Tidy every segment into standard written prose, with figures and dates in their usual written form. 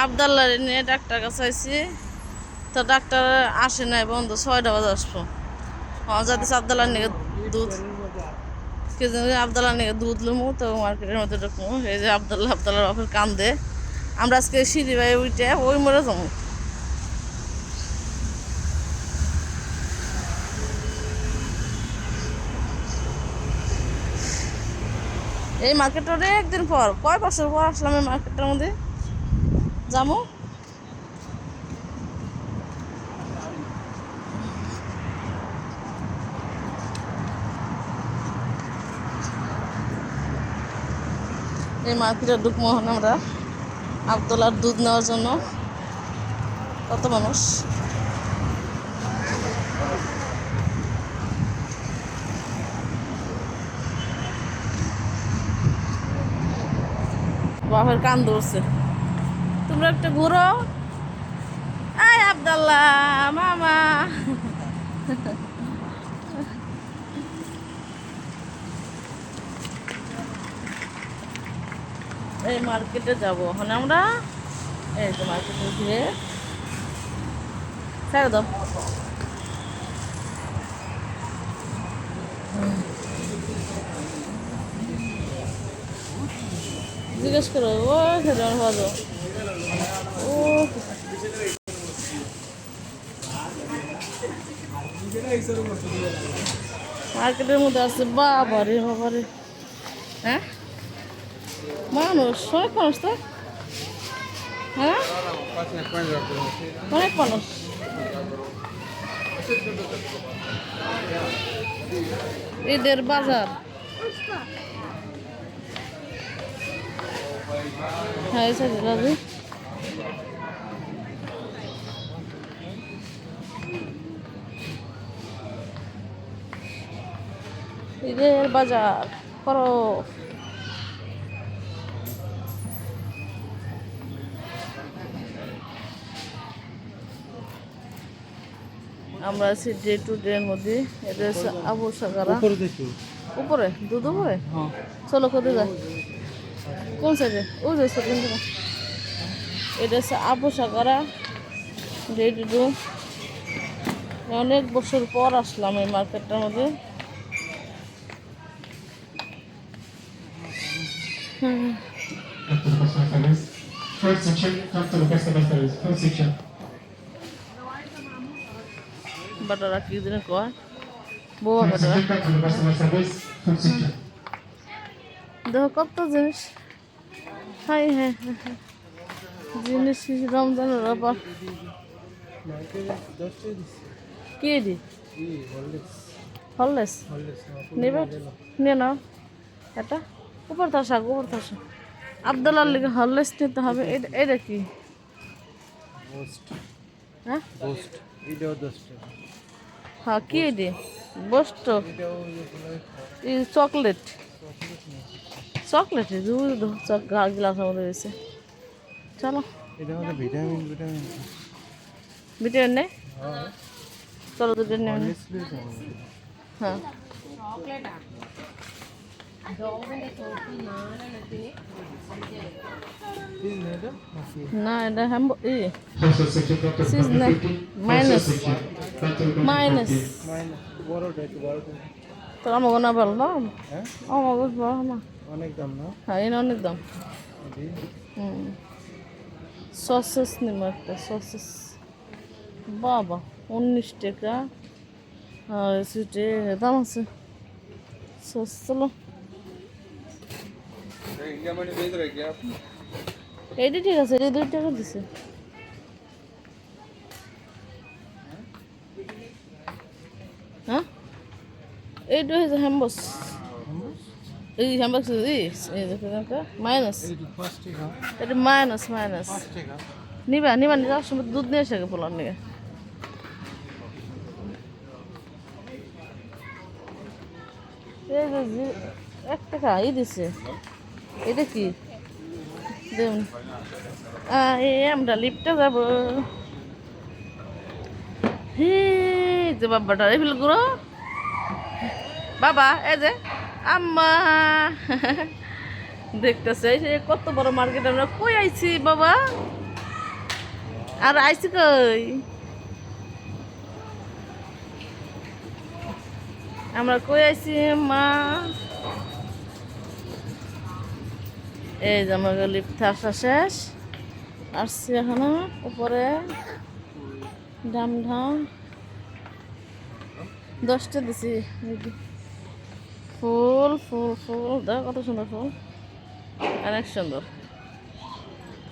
আবদাল্লার নিয়ে ডাক্তার কাছে আইছি, তো ডাক্তার আসে নাই, বন্ধ 6টা বাজে আসবো। যাতে আবদাল্লার নিয়ে দুধ কে জানি আবদাল্লার নিয়ে দুধ লুমু, তো মার্কেটের মধ্যে ঢুকবো। এই যে আবদাল্লার বাপের কান্দে। আমরা আজকে সিঁড়ি বাই উঠে ওই মরে যাবো। এই মার্কেটটা একদিন পর, কয় বছর পর আসলাম এই মার্কেটটার মধ্যে যাবো। এই মার্কেটে ঢুকবো আমরা আবদুল্লার দুধ নেওয়ার জন্য। কত মানুষ, বাপের কান ধরছে। তোমরা একটা ঘুরো। আয় আবদাল্লাহ মামা। এই মার্কেটে যাবো এখন আমরা। এই তো মার্কেটে ঘিরে ছেড়ে দাও। জিজ্ঞেস করো ও খেতে ভালো। ও মার্কেটের মধ্যে আছে বাবারে বাবারে। হ্যাঁ মানুষ, অনেক মানুষ তো। হ্যাঁ অনেক মানুষ। ঈদের বাজার। হ্যাঁ এই সাইডে রাজু। ঈদের বাজার করো। আমরা আছি ডে টু ডে এর মধ্যে। এটা হচ্ছে আবু সাগারা। উপরে দুধ উপরে। চলো কোথায় যায়, কোন সাইডে? ওই যে এটা হচ্ছে আবু সাগারা ডে টু ডে। অনেক বছর পর আসলাম এই মার্কেটটার মধ্যে। বাটারা কি দিনে কয় বোয়া বাটারা। দেখো কত জিনিস। হাই হ্যাঁ হ্যাঁ জিনিস রমজানের আবার কি দি হললেস নেবে নিয়ে নাও। এটা উপর থাসা উপর থাসা আবদুল্লার লিগে হললেস নিতে হবে। এটা কি? হ্যাঁ হ্যাঁ কি এটি? বস্ত চকলেট। চকলেট দুধ গ্লাসের মধ্যে রয়েছে। চলো ভিটামিন নেই। চলো দুটো নেই। হ্যাঁ না এটা মাইনাস মাইনাস তোর আমাকে না ভালো না আমাকে ভালো না। অনেক দাম না? হ্যাঁ এটা অনেক দাম। সসেস নিব একটা সসেস। বাবা 19 টাকা। আর সুটে দাম আছে সস। চলো এইটা ঠিক আছে, এটা 2 টাকা দিছে। হ্যাঁ এইটা হচ্ছে হ্যাম্বস। এই হ্যাম্বস মাইনাস। এটা মাইনাস মাইনাস নিবা নিবা যাওয়ার সময় দুধ নিয়ে এসে বলার নিয়ে। এক টাকা ই দিছে। এটা কি দেখুন। আমরা লিফটে যাব। হে যে বাবাটা এগুলো গুলো বাবা এই যে আম্মা দেখতেছে কত বড় মার্কেট আমরা কই আইছি বাবা। আর আইসি কই আমরা কই আইছি মা এই যে আমার লিফট আসা শেষ আসছি এখন উপরে ঢাম ঢাম 10টা দিছি ফুল ফুল ফুল দেখ কত সুন্দর ফুল অনেক সুন্দর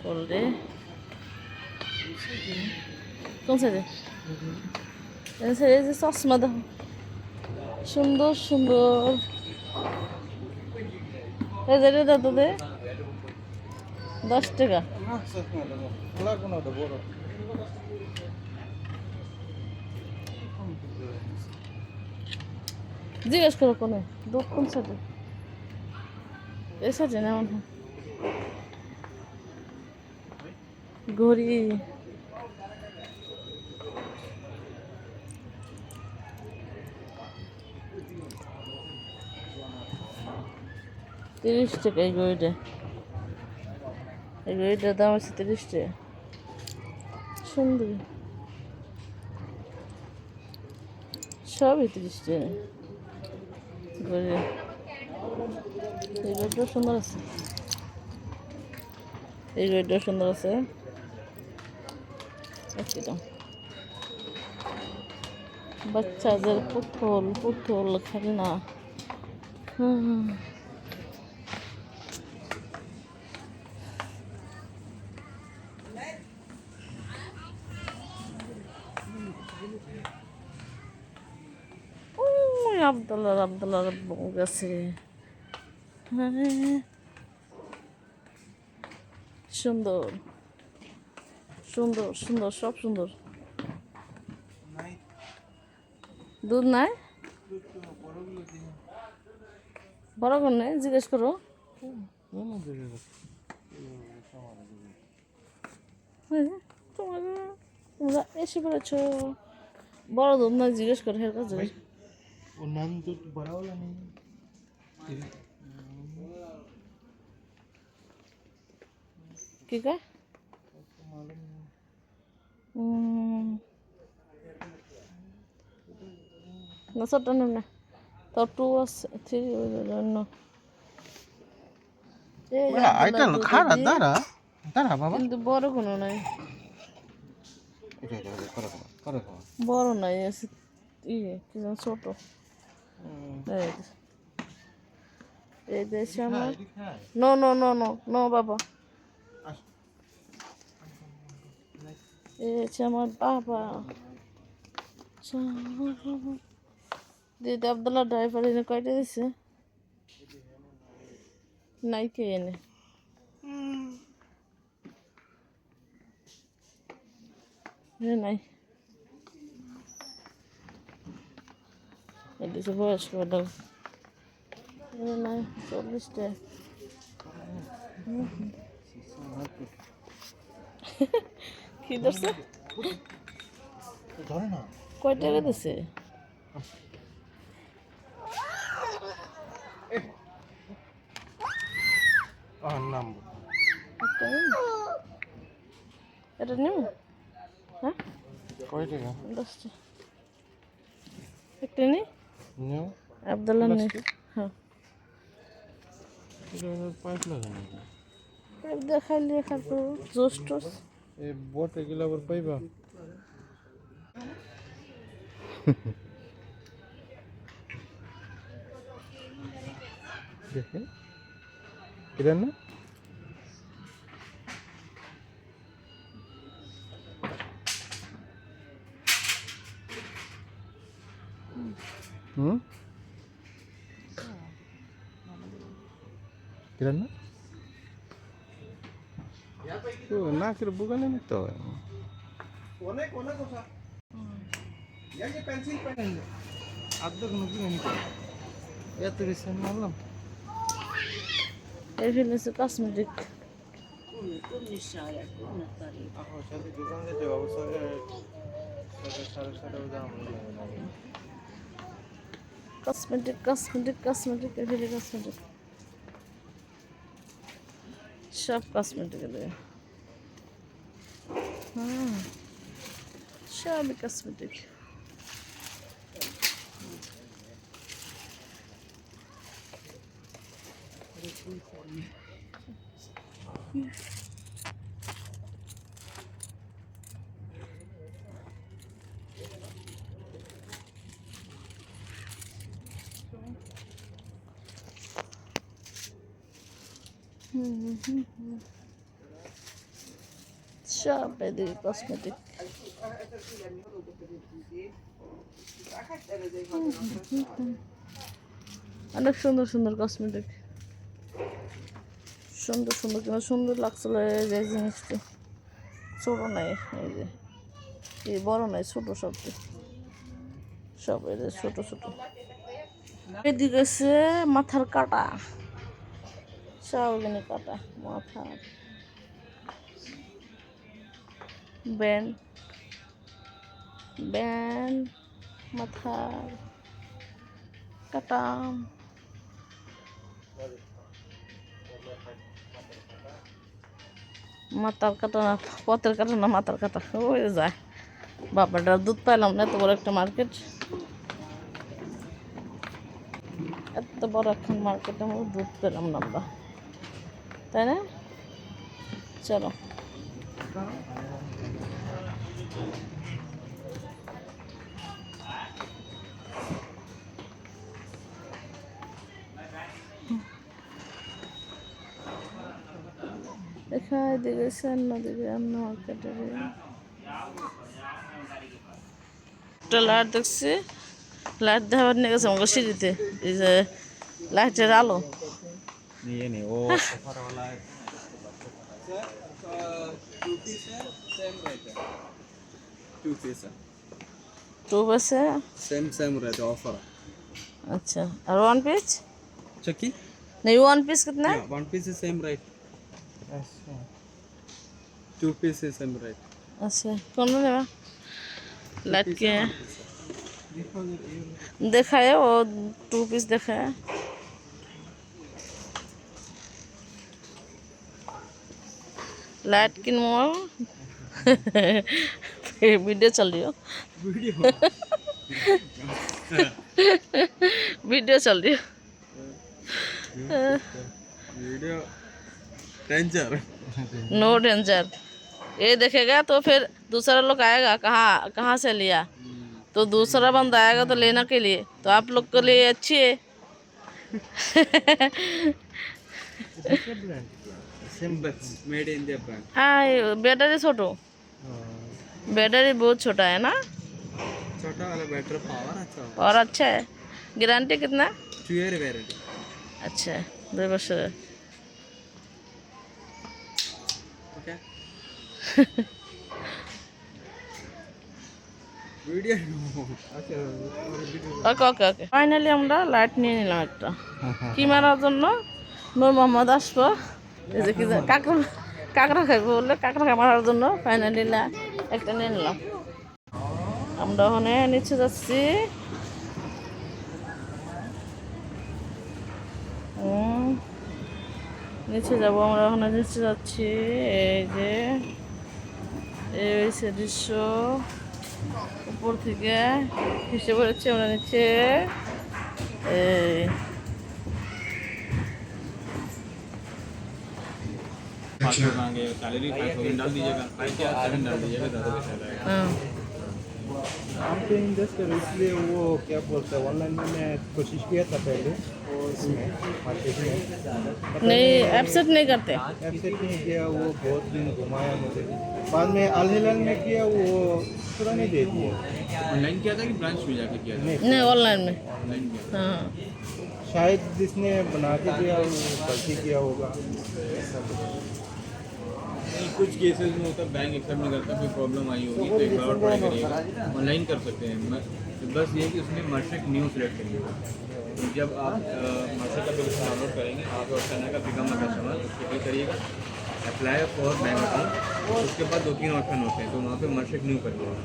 ফুল রে কোন সাইডে এই যে চশমা দেখো সুন্দর সুন্দর এই যে এটা দাদা দে 10 টাকা জিজ্ঞেস করো কোনে কোন সাইডে এই সাইডে না মনে হয় ঘড়ি তিরিশ টাকা এই ঘড়িটার দাম আছে 30 টাকা সুন্দর সবই 30 টাকা ঘড়ি এই ঘড়িটাও সুন্দর আছে এই ঘড়িটাও সুন্দর আছে একই দাম বাচ্চাদের পুতুল পুতুল খেলনা আবদুল্লাহ বউ গেছে সুন্দর সুন্দর সুন্দর সব সুন্দর দুধ নাই বড় কোন নেই জিজ্ঞেস করো তোমরা এসে পড়েছ বড় দুধ না জিজ্ঞেস করো হের কাছে ওর নাম তো বড়াওয়ালা নেই কি কয় না ছোট্ট নেব না তো 2 আছে 3 ওই জন্য এটা খারা দাঁড়া দাঁড়া বাবা কিন্তু বড় কোনো নাই করে বড় নাই আছে ইয়ে কি জানো ছোট এই দেশে আমার no no no no no বাবা এই হচ্ছে আমার বাবা দিদি আবদুল্লাহ ড্রাইভার এনে কয়টা দিছে নাই কে এনে নাই এদিকে বয়স্ক ডাল নাই 40 টাকা কি ধরছে ধরে না কয় টাকা দিছে নাম এটা নিউ হ্যাঁ কয় টাকা 10 টাকা একটা নেই নিও আবদুল্লাহ নেই হ্যাঁ এটা পাইপ লাগে না দেখাইলে খাবো জোস টোস এই বোট এগুলো আবার পাইবা দেখেন কিরা না কিরা না নাকের বুগালে নিতে হয় অনেক অনেক কথা এই যে পেন্সিল পেন আদা কোনো কিনে নিতে এত রিসেন্ট মারলাম এই ফিল্মে কসমেটিক সাথে দোকান যেতে অবশ্যই 7:30 দাম কসমেটিক কসমেটিক কসমেটিক এগুলি কসমেটিক সব কসমেটিক এগুলি हाँ सभी कॉस्मेटिक সব কসমেটিক অনেক সুন্দর সুন্দর কসমেটিক সুন্দর সুন্দর কিন্তু সুন্দর লাগছিল এই যে জিনিসটি ছোট নাই এই যে এই বড় নাই ছোট সবটি সব এই যে ছোট ছোট এদিকে আছে মাথার কাটা সব এখানে কাটা মাথার ব্যান্ড ব্যান্ড মাথার কাটা মাথার কাটা না পথের কাটা না মাথার কাটা হয়ে যায় বাবাটা দুধ পাইলাম না এত বড় একটা মার্কেট এত বড় একটা মার্কেটে আমরা দুধ পেলাম না আমরা তাই না চলো দেখা দিকে নদীকে অন্য মার্কেটে একটা লাইট দেখছি লাইট দেখাবার নিয়ে গেছে আমাকে সিঁড়িতে এই যে লাইটের আলো ये नहीं वो ऑफर वाला है सर 2 पीस है सेम रहता है 2 पीस है टू बसे सेम रहता है ऑफर अच्छा और वन पीस चक्की नहीं वन पीस कितना है 1 पीस is same rate अच्छा 2 पीस is same rate अच्छा कौन लेगा लाइट के देखा है वो 2 पीस देखा है लाइट किन मोल वीडियो चल रही हो वीडियो चल रही हो वीडियो डेंजर नो डेंजर ये देखेगा तो फिर दूसरा लोग आएगा कहाँ कहाँ से लिया तो दूसरा बंदा आएगा तो लेने के लिए तो आप लोग के लिए अच्छी है मेड इन इंडिया ब्रांड हाँ बैटरी छोटो बैटरी बहुत छोटा है ना छोटा वाला बैटरी पावर अच्छा और अच्छा है गारंटी कितना 2 year वारंटी अच्छा 2 वर्ष ओके वीडियो ওকে ওকে ওকে ফাইনালি আমরা লাইট নিয়ে নিলাম একটা কি মারার জন্য নূর মোহাম্মদ আসবো এই যে কি কাঁকড়া কাঁকড়া খাইবো বললে কাঁকড়া মারার জন্য ফাইনালি একটা নিয়ে নিলাম আমরা ওখানে নিচে যাচ্ছি নিচে যাবো আমরা ওখানে নিচে যাচ্ছি এই যে এই হচ্ছে দৃশ্য উপর থেকে হিসেবে করেছে আমরা নিচে कैलोरी 5000 डाल दीजिएगा 5 या 7 डाल दीजिएगा ज़्यादा बेहतर रहेगा आप तो इन्वेस्ट करो इसलिए वो क्या बोलते हैं ऑनलाइन में मैं कोशिश किया था पहले और इसमें मार्केट में नहीं एक्सेप्ट नहीं करते एक्सेप्ट नहीं किया वो बहुत दिन घुमाया मुझे बाद में अल हिलाल में किया वो पूरा नहीं दे दिया ऑनलाइन किया था कि ब्रांच में जाके किया था नहीं ऑनलाइन में ऑनलाइन किया हाँ शायद जिसने बना के दिया वो गलती किया होगा कुछ केसेस में होता है बैंक एक्सेप्ट नहीं करता कोई प्रॉब्लम आई होगी तो एक बार ट्राई करिएगा ऑनलाइन कर सकते हैं बस ये कि उसमें मर्चेंट न्यू सिलेक्ट करिएगा तो जब आप मर्चेंट का बिल डाउनलोड करेंगे आप और करने का बिकम कस्टमर उसके क्लिक करिएगा अप्लाई फॉर बैंक अकाउंट उसके बाद 2-3 ऑप्शन होते हैं तो वहाँ पे मर्चेंट न्यू करिएगा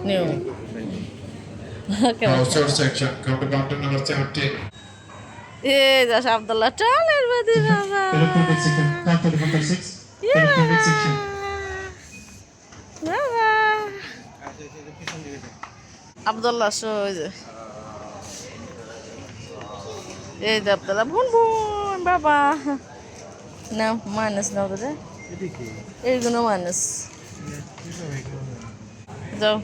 new Outsource section. Go to counter number 17. ये जैसा अब्दुल्ला चल बदी बाबा Electronic section. Counter number 6. Electronic section. Abdullah show ওই যে এই যে আবদুল্লাহ বোন বোন বাবা নাও মাইনাস নাও তো রে এইগুলো মাইনাস যাও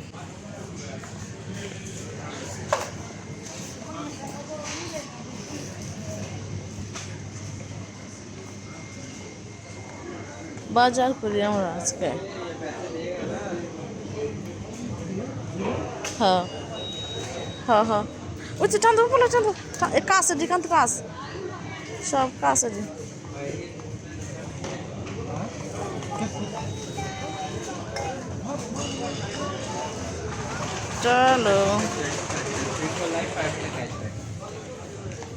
বাজার করি আমরা আজকে হ্যাঁ হ্যাঁ হ্যাঁ ওই যে টান বলে টান কাছে দি কান্ত কাজ সব কাছে দি চলো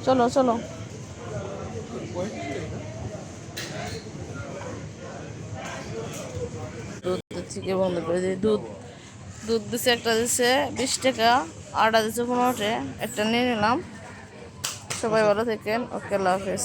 চলো চলো দুধ থেকে বন্ধ করে দিই দুধ দুধ দিছে একটা দিছে 20 টাকা আটা দিছে 15 টাকা একটা নিয়ে নিলাম সবাই ভালো থাকেন ওকে আল্লাহ হাফেজ